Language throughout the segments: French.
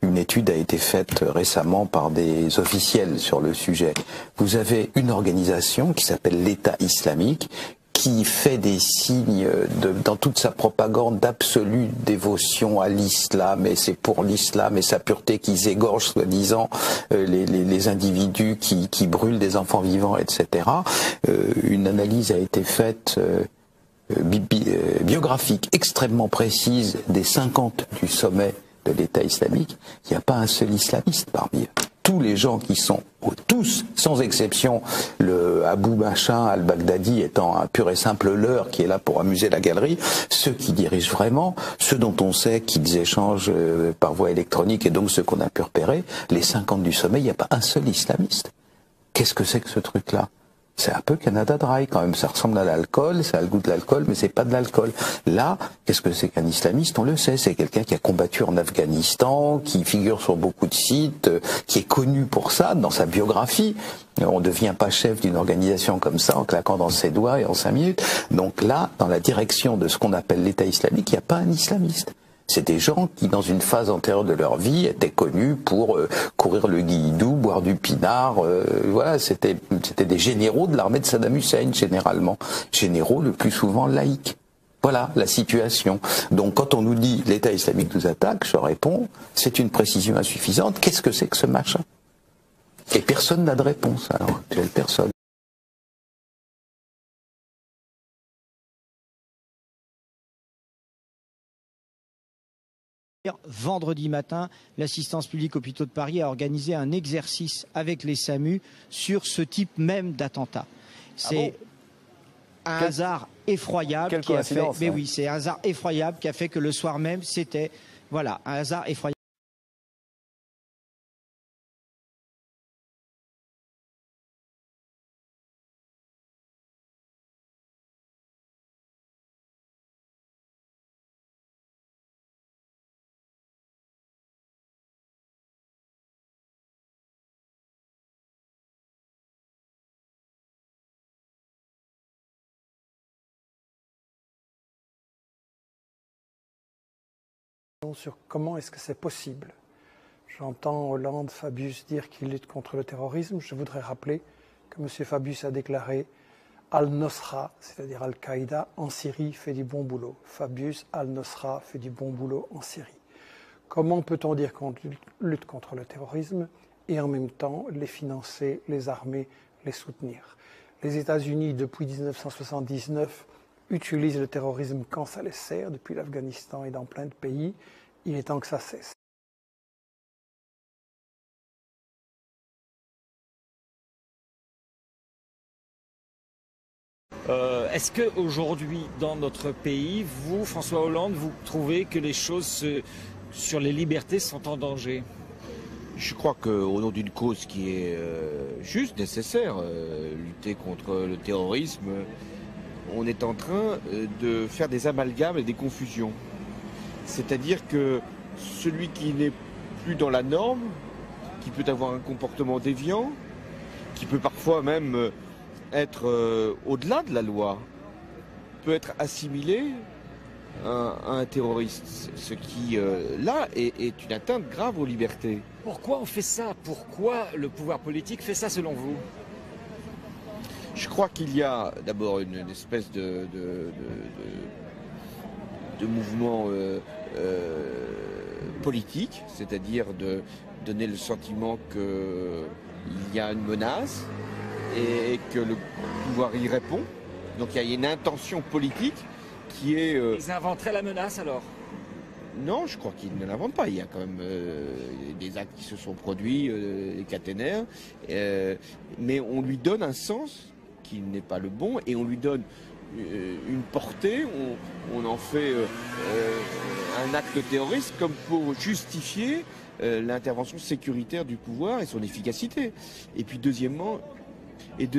Une étude a été faite récemment par des officiels sur le sujet. Vous avez une organisation qui s'appelle l'État islamique, qui fait des signes dans toute sa propagande d'absolue dévotion à l'islam, et c'est pour l'islam et sa pureté qu'ils égorgent soi-disant les individus qui brûlent des enfants vivants, etc. Une analyse a été faite biographique extrêmement précise des 50 du sommet de l'État islamique. Il n'y a pas un seul islamiste parmi eux. Tous les gens qui sont, tous, sans exception, le Abu Machin al-Baghdadi étant un pur et simple leurre qui est là pour amuser la galerie, ceux qui dirigent vraiment, ceux dont on sait qu'ils échangent par voie électronique et donc ceux qu'on a pu repérer, les 50 du sommet, il n'y a pas un seul islamiste. Qu'est-ce que c'est que ce truc-là ? C'est un peu Canada Dry quand même, ça ressemble à l'alcool, ça a le goût de l'alcool, mais c'est pas de l'alcool. Là, qu'est-ce que c'est qu'un islamiste? On le sait, c'est quelqu'un qui a combattu en Afghanistan, qui figure sur beaucoup de sites, qui est connu pour ça dans sa biographie. On ne devient pas chef d'une organisation comme ça en claquant dans ses doigts et en 5 minutes. Donc là, dans la direction de ce qu'on appelle l'État islamique, il n'y a pas un islamiste. C'est des gens qui, dans une phase antérieure de leur vie, étaient connus pour courir le guilledou, boire du pinard. Voilà, c'était des généraux de l'armée de Saddam Hussein, généralement. Généraux le plus souvent laïcs. Voilà la situation. Donc quand on nous dit l'État islamique nous attaque, je réponds, c'est une précision insuffisante. Qu'est-ce que c'est que ce machin? Et personne n'a de réponse. Alors, personne. Vendredi matin, l'assistance publique Hôpitaux de Paris a organisé un exercice avec les SAMU sur ce type même d'attentat. C'est un hasard effroyable qui a fait. Mais oui, c'est un hasard effroyable qui a fait que le soir même, c'était voilà un hasard effroyable. Sur comment est-ce que c'est possible. J'entends Hollande, Fabius dire qu'il lutte contre le terrorisme. Je voudrais rappeler que M. Fabius a déclaré Al-Nosra, c'est-à-dire Al-Qaïda, en Syrie fait du bon boulot. Fabius, Al-Nosra fait du bon boulot en Syrie. Comment peut-on dire qu'on lutte contre le terrorisme et en même temps les financer, les armer, les soutenir? Les États-Unis, depuis 1979, utilisent le terrorisme quand ça les sert, depuis l'Afghanistan et dans plein de pays. Il est temps que ça cesse. Est-ce qu'aujourd'hui, dans notre pays, vous, François Hollande, vous trouvez que les choses sur les libertés sont en danger? Je crois qu'au nom d'une cause qui est juste, nécessaire, lutter contre le terrorisme, on est en train de faire des amalgames et des confusions. C'est-à-dire que celui qui n'est plus dans la norme, qui peut avoir un comportement déviant, qui peut parfois même être au-delà de la loi, peut être assimilé à un terroriste. Ce qui, là, est une atteinte grave aux libertés. Pourquoi on fait ça? Pourquoi le pouvoir politique fait ça selon vous? Je crois qu'il y a d'abord une espèce de mouvement politique, c'est-à-dire de donner le sentiment qu'il y a une menace et que le pouvoir y répond. Donc il y a une intention politique qui est... Ils inventeraient la menace alors? Non, je crois qu'ils ne l'inventent pas. Il y a quand même des actes qui se sont produits, les caténaires, mais on lui donne un sens qui n'est pas le bon, et on lui donne une portée, on en fait un acte terroriste comme pour justifier l'intervention sécuritaire du pouvoir et son efficacité. Et puis deuxièmement, il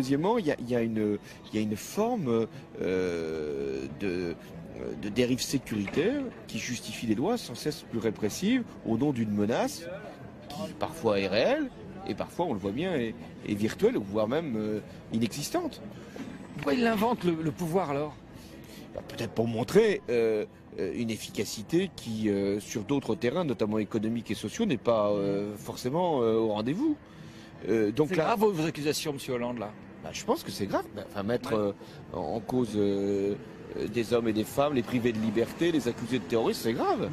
y a une forme de dérive sécuritaire qui justifie des lois sans cesse plus répressives au nom d'une menace qui parfois est réelle et parfois, on le voit bien, est virtuelle ou voire même inexistante. Pourquoi il invente le pouvoir alors? Peut-être pour montrer une efficacité qui, sur d'autres terrains, notamment économiques et sociaux, n'est pas forcément au rendez-vous. Donc c'est grave vos accusations, M. Hollande, là. Bah, je pense que c'est grave. Enfin, mettre en cause des hommes et des femmes, les priver de liberté, les accuser de terrorisme, c'est grave.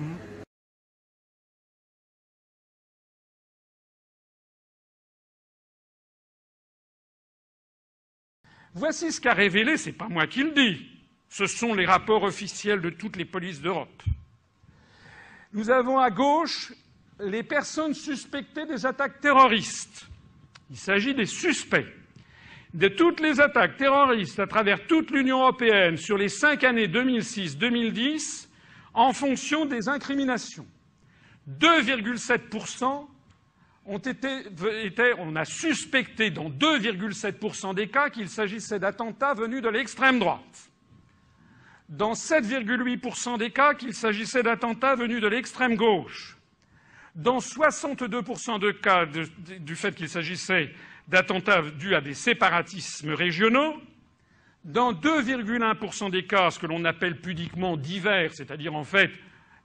Voici ce qu'a révélé, c'est pas moi qui le dis, ce sont les rapports officiels de toutes les polices d'Europe. Nous avons à gauche les personnes suspectées des attaques terroristes. Il s'agit des suspects de toutes les attaques terroristes à travers toute l'Union européenne sur les 5 années 2006-2010 en fonction des incriminations. 2,7% on a suspecté dans 2,7% des cas qu'il s'agissait d'attentats venus de l'extrême droite. Dans 7,8% des cas qu'il s'agissait d'attentats venus de l'extrême gauche. Dans 62% de cas du fait qu'il s'agissait d'attentats dus à des séparatismes régionaux. Dans 2,1% des cas, ce que l'on appelle pudiquement divers, c'est-à-dire en fait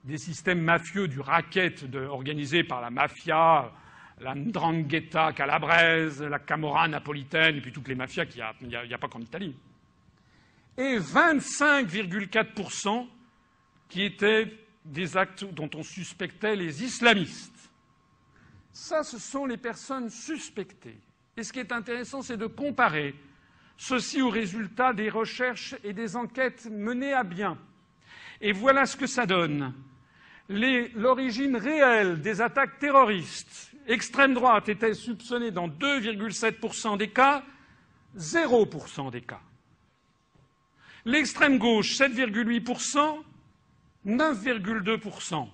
des systèmes mafieux du racket organisé par la mafia, la 'ndrangheta calabraise, la Camorra napolitaine, et puis toutes les mafias qu'il n'y a pas qu'en Italie. Et 25,4% qui étaient des actes dont on suspectait les islamistes. Ça, ce sont les personnes suspectées. Et ce qui est intéressant, c'est de comparer ceci aux résultats des recherches et des enquêtes menées à bien. Et voilà ce que ça donne. L'origine réelle des attaques terroristes, extrême droite était soupçonnée dans 2,7% des cas, 0% des cas. L'extrême gauche, 7,8%, 9,2%.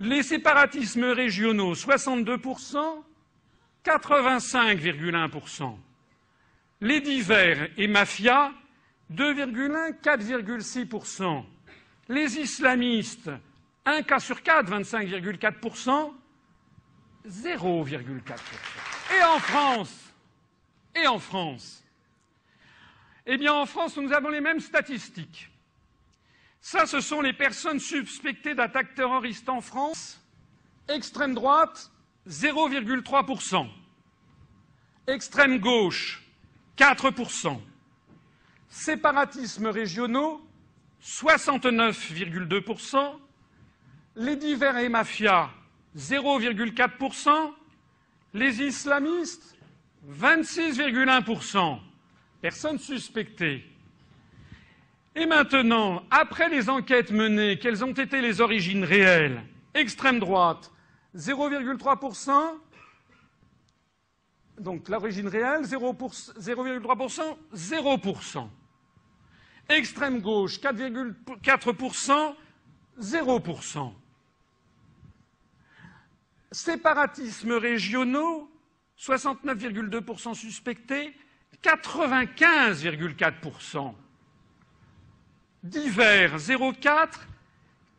Les séparatismes régionaux, 62%, 85,1%. Les divers et mafias, 2,1, 4,6%. Les islamistes, 1 cas sur 4, 25,4%, 0,4%. Et en France, eh bien en France, nous avons les mêmes statistiques. Ça, ce sont les personnes suspectées d'attaques terroristes en France. Extrême droite, 0,3%. Extrême gauche, 4%. Séparatismes régionaux, 69,2%. Les divers et mafias, 0,4%. Les islamistes, 26,1%. Personnes suspectées. Et maintenant, après les enquêtes menées, quelles ont été les origines réelles? Extrême droite, 0,3%. Donc l'origine réelle, 0,3%, 0%. Extrême gauche, 4,4%, 0%. Séparatismes régionaux, 69,2% suspectés, 95,4%. Divers, 0,4,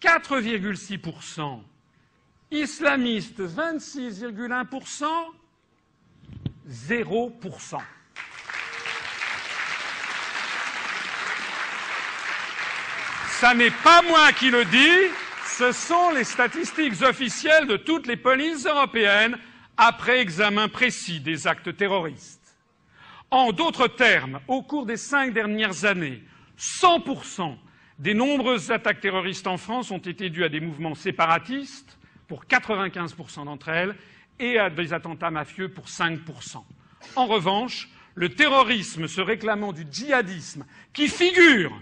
4,6%. Islamistes, 26,1%, 0%. Ça n'est pas moi qui le dis, ce sont les statistiques officielles de toutes les polices européennes après examen précis des actes terroristes. En d'autres termes, au cours des 5 dernières années, 100% des nombreuses attaques terroristes en France ont été dues à des mouvements séparatistes, pour 95% d'entre elles, et à des attentats mafieux pour 5%. En revanche, le terrorisme se réclamant du djihadisme, qui figure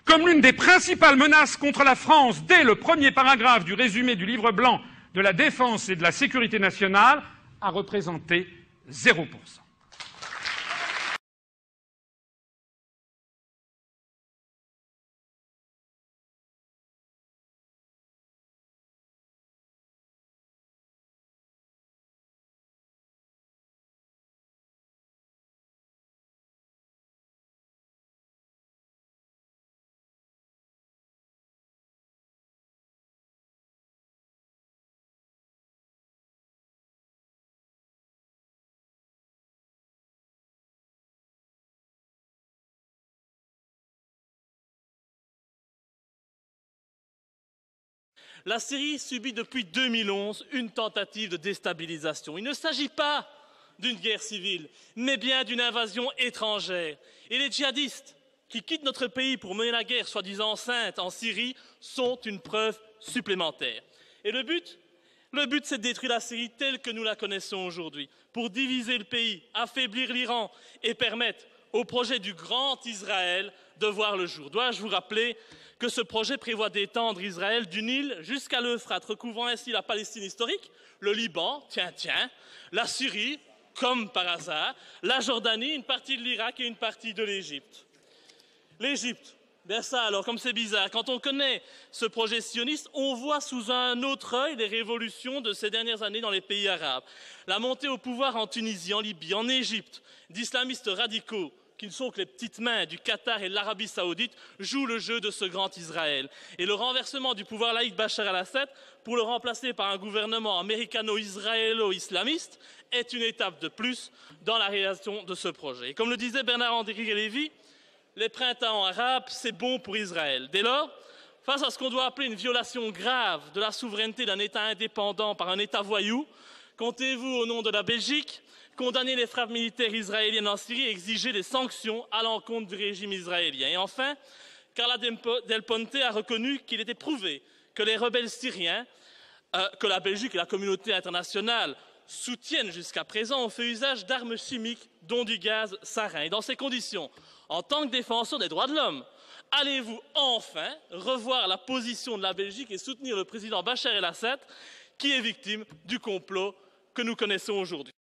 comme l'une des principales menaces contre la France dès le premier paragraphe du résumé du livre blanc de la défense et de la sécurité nationale, a représenté 0%. La Syrie subit depuis 2011 une tentative de déstabilisation. Il ne s'agit pas d'une guerre civile, mais bien d'une invasion étrangère. Et les djihadistes qui quittent notre pays pour mener la guerre soi-disant sainte en Syrie sont une preuve supplémentaire. Et le but, c'est de détruire la Syrie telle que nous la connaissons aujourd'hui, pour diviser le pays, affaiblir l'Iran et permettre au projet du Grand Israël de voir le jour. Dois-je vous rappeler que ce projet prévoit d'étendre Israël du Nil jusqu'à l'Euphrate, recouvrant ainsi la Palestine historique, le Liban, tiens, la Syrie, comme par hasard, la Jordanie, une partie de l'Irak et une partie de l'Égypte. L'Égypte, bien ça alors, comme c'est bizarre, quand on connaît ce projet sioniste, on voit sous un autre œil les révolutions de ces dernières années dans les pays arabes. La montée au pouvoir en Tunisie, en Libye, en Égypte, d'islamistes radicaux, qui ne sont que les petites mains du Qatar et de l'Arabie saoudite, jouent le jeu de ce grand Israël. Et le renversement du pouvoir laïque Bachar al-Assad, pour le remplacer par un gouvernement américano-israélo-islamiste, est une étape de plus dans la réalisation de ce projet. Et comme le disait Bernard-Henri Lévy, les printemps arabes, c'est bon pour Israël. Dès lors, face à ce qu'on doit appeler une violation grave de la souveraineté d'un État indépendant par un État voyou, comptez-vous, au nom de la Belgique, condamner les frappes militaires israéliennes en Syrie et exiger des sanctions à l'encontre du régime israélien. Et enfin, Carla Del Ponte a reconnu qu'il était prouvé que les rebelles syriens, que la Belgique et la communauté internationale soutiennent jusqu'à présent, ont fait usage d'armes chimiques, dont du gaz sarin. Et dans ces conditions, en tant que défenseur des droits de l'homme, allez-vous enfin revoir la position de la Belgique et soutenir le président Bachar el-Assad, qui est victime du complot que nous connaissons aujourd'hui?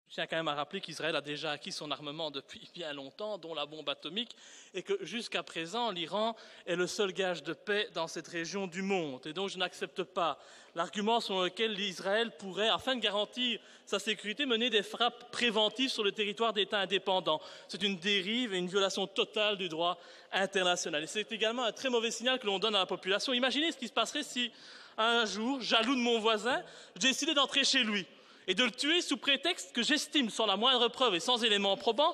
Je tiens quand même à rappeler qu'Israël a déjà acquis son armement depuis bien longtemps, dont la bombe atomique, et que jusqu'à présent, l'Iran est le seul gage de paix dans cette région du monde. Et donc je n'accepte pas l'argument selon lequel l'Israël pourrait, afin de garantir sa sécurité, mener des frappes préventives sur le territoire d'États indépendants. C'est une dérive et une violation totale du droit international. Et c'est également un très mauvais signal que l'on donne à la population. Imaginez ce qui se passerait si, un jour, jaloux de mon voisin, je décidais d'entrer chez lui et de le tuer sous prétexte que j'estime, sans la moindre preuve et sans éléments probants,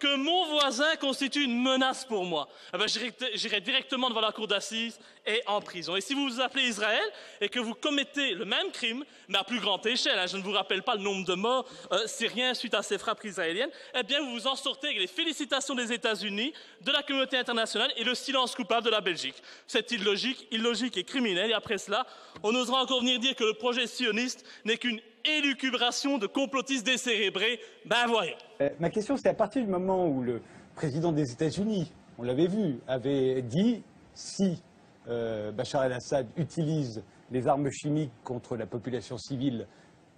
que mon voisin constitue une menace pour moi. Eh bien, j'irai directement devant la cour d'assises et en prison. Et si vous vous appelez Israël et que vous commettez le même crime, mais à plus grande échelle, je ne vous rappelle pas le nombre de morts syriens suite à ces frappes israéliennes, eh bien vous vous en sortez avec les félicitations des États-Unis, de la communauté internationale et le silence coupable de la Belgique. C'est illogique et criminel. Et après cela, on osera encore venir dire que le projet sioniste n'est qu'une élucubration de complotistes décérébrés. Ben voyons. Ma question, c'est à partir du moment où le président des États-Unis, on l'avait vu, avait dit si Bachar el-Assad utilise les armes chimiques contre la population civile,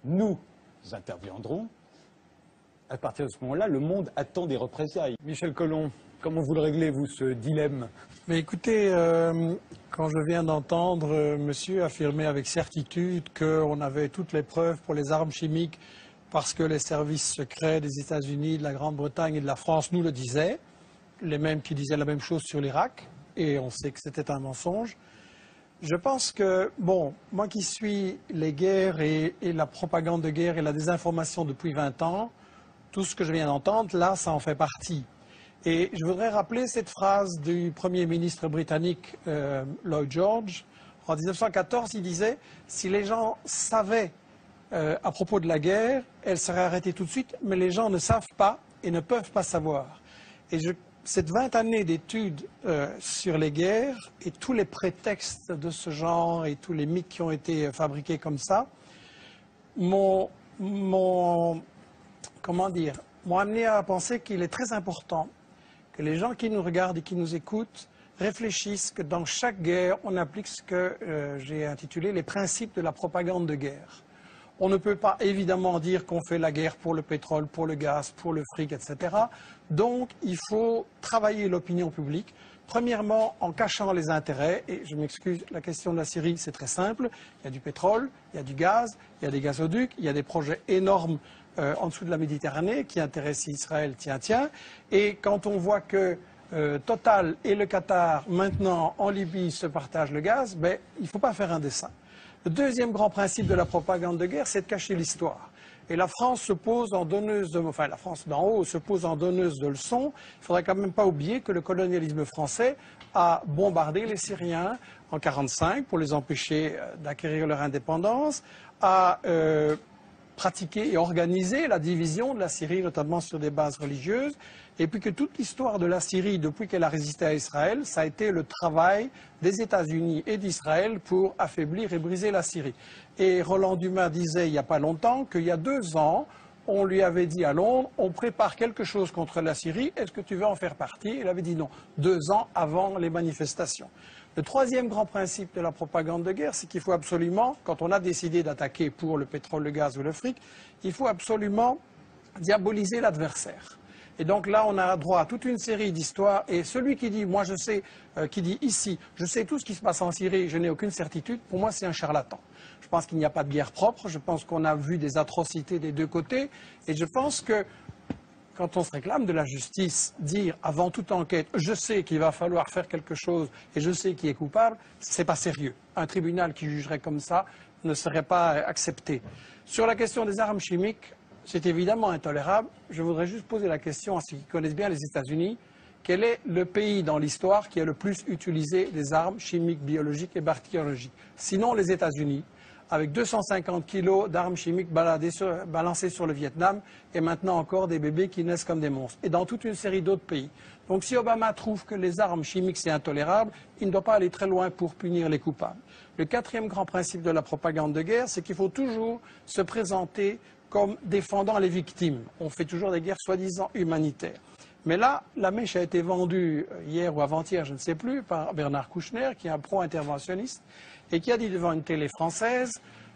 nous interviendrons. À partir de ce moment-là, le monde attend des représailles. Michel Collomb, comment vous le réglez, vous, ce dilemme? Mais écoutez, quand je viens d'entendre monsieur affirmer avec certitude qu'on avait toutes les preuves pour les armes chimiques parce que les services secrets des États-Unis, de la Grande-Bretagne et de la France nous le disaient, les mêmes qui disaient la même chose sur l'Irak, et on sait que c'était un mensonge. Je pense que, bon, moi qui suis les guerres et la propagande de guerre et la désinformation depuis 20 ans, tout ce que je viens d'entendre, là, ça en fait partie. Et je voudrais rappeler cette phrase du Premier ministre britannique Lloyd George. En 1914, il disait « Si les gens savaient à propos de la guerre, elle serait arrêtée tout de suite, mais les gens ne savent pas et ne peuvent pas savoir. » Et cette 20 années d'études sur les guerres et tous les prétextes de ce genre et tous les mythes qui ont été fabriqués comme ça m'ont amené à penser qu'il est très important que les gens qui nous regardent et qui nous écoutent réfléchissent que dans chaque guerre, on applique ce que j'ai intitulé les principes de la propagande de guerre. On ne peut pas évidemment dire qu'on fait la guerre pour le pétrole, pour le gaz, pour le fric, etc. Donc il faut travailler l'opinion publique, premièrement en cachant les intérêts, et je m'excuse, la question de la Syrie c'est très simple, il y a du pétrole, il y a du gaz, il y a des gazoducs, il y a des projets énormes en dessous de la Méditerranée qui intéressent Israël, tiens, et quand on voit que Total et le Qatar maintenant en Libye se partagent le gaz, ben, il ne faut pas faire un dessin. Le deuxième grand principe de la propagande de guerre, c'est de cacher l'histoire. Et la France se pose en donneuse de, enfin la France d'en haut se pose en donneuse de leçons. Il ne faudrait quand même pas oublier que le colonialisme français a bombardé les Syriens en 1945 pour les empêcher d'acquérir leur indépendance, a pratiqué et organisé la division de la Syrie, notamment sur des bases religieuses, et puis que toute l'histoire de la Syrie, depuis qu'elle a résisté à Israël, ça a été le travail des États-Unis et d'Israël pour affaiblir et briser la Syrie. Et Roland Dumas disait il n'y a pas longtemps qu'il y a 2 ans, on lui avait dit à Londres, on prépare quelque chose contre la Syrie, est-ce que tu veux en faire partie? Il avait dit non, 2 ans avant les manifestations. Le troisième grand principe de la propagande de guerre, c'est qu'il faut absolument, quand on a décidé d'attaquer pour le pétrole, le gaz ou le fric, il faut absolument diaboliser l'adversaire. Et donc là, on a droit à toute une série d'histoires. Et celui qui dit, moi je sais, qui dit ici, je sais tout ce qui se passe en Syrie, je n'ai aucune certitude, pour moi c'est un charlatan. Je pense qu'il n'y a pas de guerre propre, je pense qu'on a vu des atrocités des 2 côtés. Et je pense que quand on se réclame de la justice, dire avant toute enquête, je sais qu'il va falloir faire quelque chose et je sais qui est coupable, c'est pas sérieux. Un tribunal qui jugerait comme ça ne serait pas accepté. Sur la question des armes chimiques, c'est évidemment intolérable. Je voudrais juste poser la question à ceux qui connaissent bien les États-Unis. Quel est le pays dans l'histoire qui a le plus utilisé des armes chimiques, biologiques et bactériologiques? Sinon les États-Unis, avec 250 kilos d'armes chimiques balancées sur le Vietnam, et maintenant encore des bébés qui naissent comme des monstres, et dans toute une série d'autres pays. Donc si Obama trouve que les armes chimiques c'est intolérable, il ne doit pas aller très loin pour punir les coupables. Le 4e grand principe de la propagande de guerre, c'est qu'il faut toujours se présenter comme défendant les victimes. On fait toujours des guerres soi-disant humanitaires. Mais là, la mèche a été vendue hier ou avant-hier, je ne sais plus, par Bernard Kouchner, qui est un pro-interventionniste, et qui a dit devant une télé française,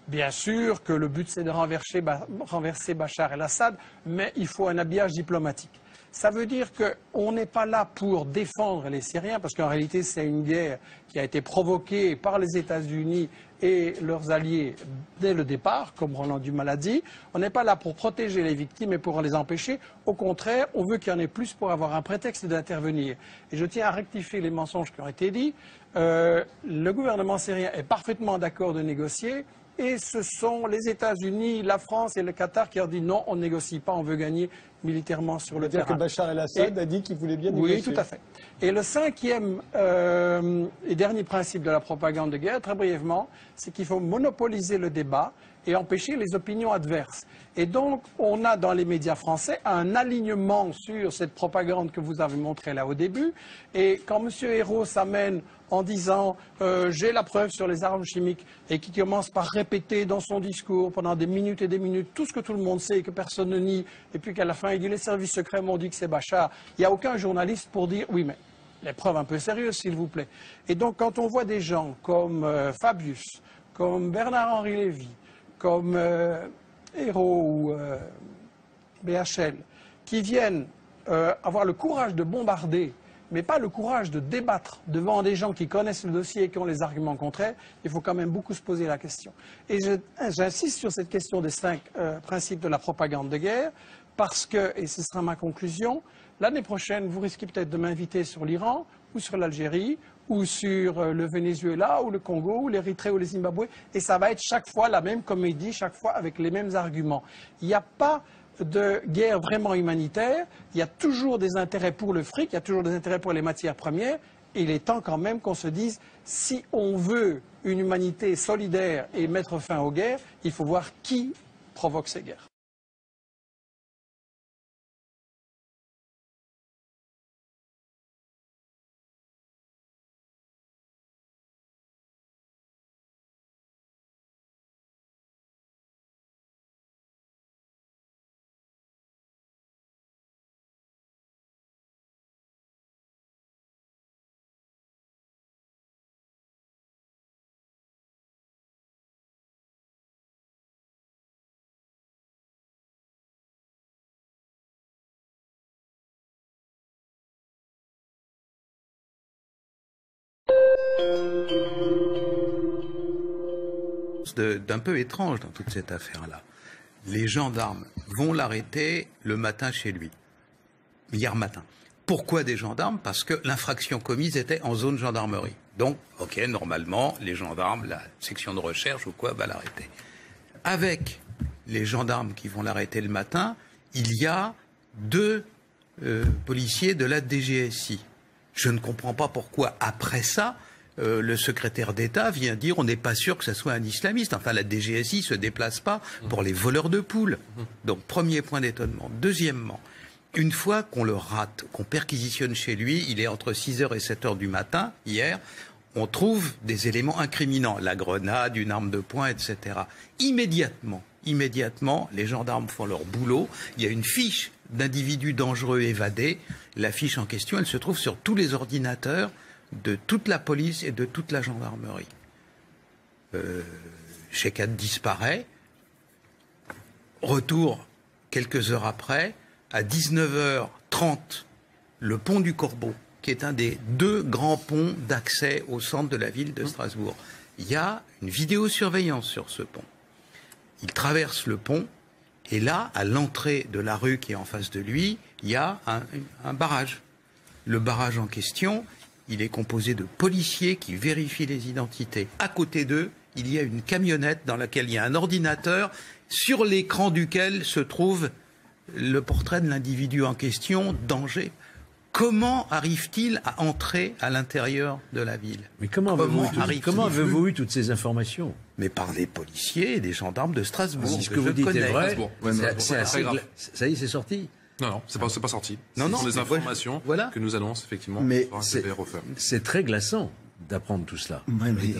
bien sûr que le but c'est de renverser Bachar el-Assad, mais il faut un habillage diplomatique. Ça veut dire qu'on n'est pas là pour défendre les Syriens, parce qu'en réalité c'est une guerre qui a été provoquée par les États-Unis et leurs alliés dès le départ, comme Roland Dumas l'a dit. On n'est pas là pour protéger les victimes et pour les empêcher. Au contraire, on veut qu'il y en ait plus pour avoir un prétexte d'intervenir. Et je tiens à rectifier les mensonges qui ont été dits. Le gouvernement syrien est parfaitement d'accord de négocier. Et ce sont les États-Unis, la France et le Qatar qui ont dit non, on ne négocie pas, on veut gagner militairement sur le terrain. C'est-à-dire que Bachar el-Assad a dit qu'il voulait bien négocier. Oui, tout à fait. Et le 5e et dernier principe de la propagande de guerre, très brièvement, c'est qu'il faut monopoliser le débat et empêcher les opinions adverses. Et donc, on a dans les médias français un alignement sur cette propagande que vous avez montrée là au début. Et quand M. Hérault s'amène en disant j'ai la preuve sur les armes chimiques et qui commence par répéter dans son discours pendant des minutes et des minutes tout ce que tout le monde sait et que personne ne nie, et puis qu'à la fin il dit les services secrets m'ont dit que c'est Bachar, il n'y a aucun journaliste pour dire oui mais les preuves un peu sérieuses s'il vous plaît. Et donc quand on voit des gens comme Fabius, comme Bernard-Henri Lévy, comme Hérault ou BHL, qui viennent avoir le courage de bombarder, mais pas le courage de débattre devant des gens qui connaissent le dossier et qui ont les arguments contraires, il faut quand même beaucoup se poser la question. Et j'insiste sur cette question des 5 principes de la propagande de guerre, parce que, et ce sera ma conclusion, l'année prochaine, vous risquez peut-être de m'inviter sur l'Iran, ou sur l'Algérie, ou sur le Venezuela, ou le Congo, ou l'Érythrée, ou le Zimbabwe, et ça va être chaque fois la même comédie, chaque fois avec les mêmes arguments. Il n'y a pas de guerre vraiment humanitaire, il y a toujours des intérêts pour le fric, il y a toujours des intérêts pour les matières premières, et il est temps quand même qu'on se dise, si on veut une humanité solidaire et mettre fin aux guerres, il faut voir qui provoque ces guerres. D'un peu étrange dans toute cette affaire-là. Les gendarmes vont l'arrêter le matin chez lui, hier matin. Pourquoi des gendarmes? Parce que l'infraction commise était en zone gendarmerie. Donc, ok, normalement, les gendarmes, la section de recherche ou quoi, va l'arrêter. Avec les gendarmes qui vont l'arrêter le matin, il y a 2 policiers de la DGSI. Je ne comprends pas pourquoi, après ça, le secrétaire d'État vient dire on n'est pas sûr que ça soit un islamiste. Enfin, la DGSI se déplace pas pour les voleurs de poules. Donc, premier point d'étonnement. Deuxièmement, une fois qu'on le rate, qu'on perquisitionne chez lui, il est entre 6h et 7h du matin, hier, on trouve des éléments incriminants. La grenade, une arme de poing, etc. Immédiatement, les gendarmes font leur boulot. Il y a une fiche d'individus dangereux évadés. La fiche en question, elle se trouve sur tous les ordinateurs de toute la police et de toute la gendarmerie. Shekhad disparaît. Retour quelques heures après, à 19h30, le pont du Corbeau, qui est un des 2 grands ponts d'accès au centre de la ville de Strasbourg. Il y a une vidéosurveillance sur ce pont. Il traverse le pont, et là, à l'entrée de la rue qui est en face de lui, il y a un barrage. Le barrage en question, il est composé de policiers qui vérifient les identités. À côté d'eux, il y a une camionnette dans laquelle il y a un ordinateur, sur l'écran duquel se trouve le portrait de l'individu en question, danger. Comment arrive-t-il à entrer à l'intérieur de la ville? Mais comment avez-vous eu toutes ces informations? Mais par des policiers et des gendarmes de Strasbourg. Si ce que vous dites est vrai, c'est assez grave. Ça y est, c'est sorti? Non, c'est pas sorti. Ce sont des informations que nous annonce effectivement. Mais c'est très glaçant d'apprendre tout cela. Ouais, mais...